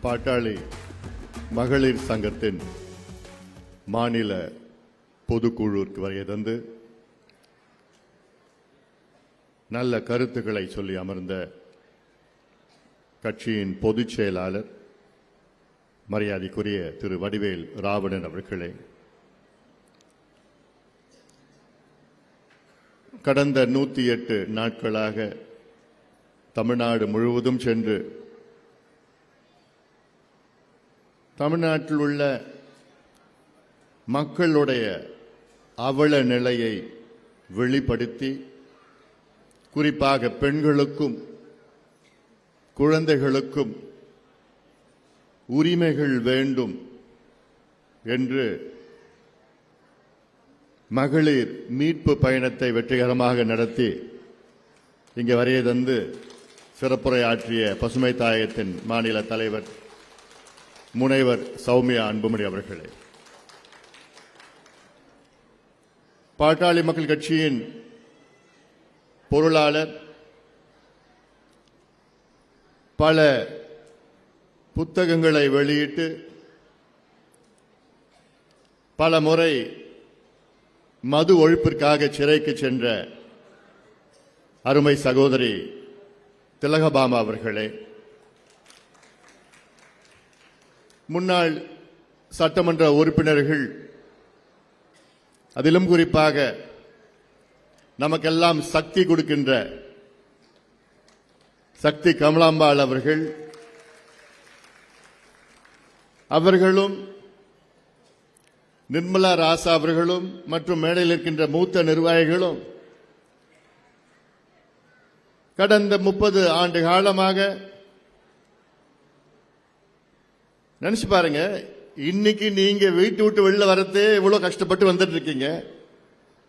பாட்டாளி மகளிர் சங்கத்தின் மாநில பொதுக்குழுவிற்கு வருகை தந்து நல்ல கருத்துக்களை சொல்லி அமர்ந்த கட்சியின் பொதுச் செயலாளர் மரியாதைக்குரிய திரு வடிவேல் ராவணன் அவர்களே, கடந்த 108 நாட்களாக தமிழ்நாடு முழுவதும் சென்று தமிழ்நாட்டில் உள்ள மக்களுடைய அவல நிலையை வெளிப்படுத்தி குறிப்பாக பெண்களுக்கும் குழந்தைகளுக்கும் உரிமைகள் வேண்டும் என்று மகளிர் மீட்பு பயணத்தை வெற்றிகரமாக நடத்தி இங்கே வருகை தந்து சிறப்புரையாற்றிய பசுமை தாயகத்தின் மாநில தலைவர் முனைவர் சௌமியா அன்புமணி அவர்களே, பாட்டாளி மக்கள் கட்சியின் பொருளாளர், பல புத்தகங்களை வெளியிட்டு பல முறை மது ஒழிப்பிற்காக சிறைக்கு சென்ற அருமை சகோதரி திலகபாமா அவர்களே, முன்னாள் சட்டமன்ற உறுப்பினர்கள், அதிலும் குறிப்பாக நமக்கெல்லாம் சக்தி கொடுக்கின்ற சக்தி கமலாம்பாள் அவர்களும் நிர்மலா ராசா அவர்களும் மற்றும் மேடையில் இருக்கின்ற மூத்த நிர்வாகிகளும் கடந்த 30 ஆண்டு காலமாக நினைச்சு பாருங்க. இன்னைக்கு நீங்க வீட்டு விட்டு வெளில வரதே இவ்வளவு கஷ்டப்பட்டு வந்துட்டு இருக்கீங்க.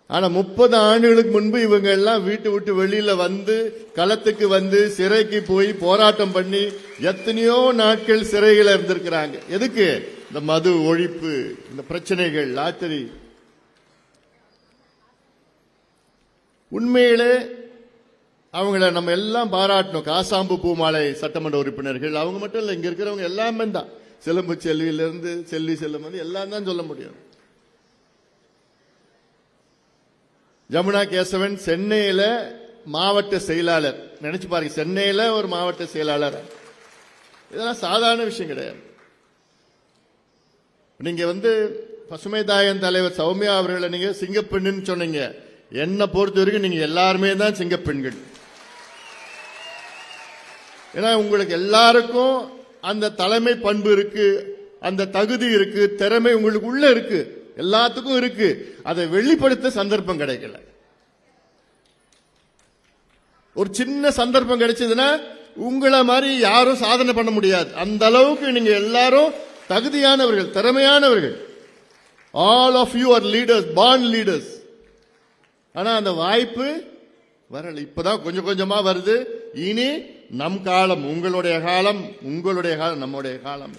ஆனா 30 ஆண்டுகளுக்கு முன்பு இவங்க எல்லாம் வீட்டு விட்டு வெளியில வந்து களத்துக்கு வந்து சிறைக்கு போய் போராட்டம் பண்ணி எத்தனையோ நாட்கள் சிறையில் இருந்திருக்கிறாங்க. எதுக்கு? இந்த மது ஒழிப்பு, இந்த பிரச்சனைகள், லாட்டரி. உண்மையிலே அவங்கள நம்ம எல்லாம் பாராட்டணும். காசாம்பு பூமாலை சட்டமன்ற உறுப்பினர்கள் அவங்க மட்டும் இல்ல, இங்க இருக்கிறவங்க எல்லாமே தான். சிலம்பு செல்வியிலிருந்து செல்வி செல்லம் வந்து எல்லாம் தான் சொல்ல முடியும். ஜமுனா கேசவன் சென்னையில மாவட்ட செயலாளர். நினைச்சு பாருங்க, சென்னையில ஒரு மாவட்ட செயலாளர். இதெல்லாம் சாதாரண விஷயம் கிடையாது. நீங்க வந்து பசுமை தாயன் தலைவர் சௌமியா அவர்களை நீங்க சிங்கப்பெண்ணுன்னு சொன்னீங்க. என்னை பொறுத்த வரைக்கும் நீங்க எல்லாருமே தான் சிங்கப்பெண்கள். ஏன்னா உங்களுக்கு எல்லாருக்கும் அந்த தலைமை பண்பு இருக்கு, அந்த தகுதி இருக்கு, திறமை உங்களுக்கு உள்ள இருக்கு, எல்லாத்துக்கும் இருக்கு. அதை வெளிப்படுத்த சந்தர்ப்பம் கிடைக்கல. ஒரு சின்ன சந்தர்ப்பம் கிடைச்சதுன்னா உங்களை மாதிரி யாரும் சாதனை பண்ண முடியாது. அந்த அளவுக்கு நீங்க எல்லாரும் தகுதியானவர்கள், திறமையானவர்கள். All of you are leaders, born leaders. ஆனா அந்த வாய்ப்பு வரல. இப்பதான் கொஞ்சம் கொஞ்சமா வருது. இனி நம் காலம், உங்களுடைய காலம், நம்முடைய காலம்.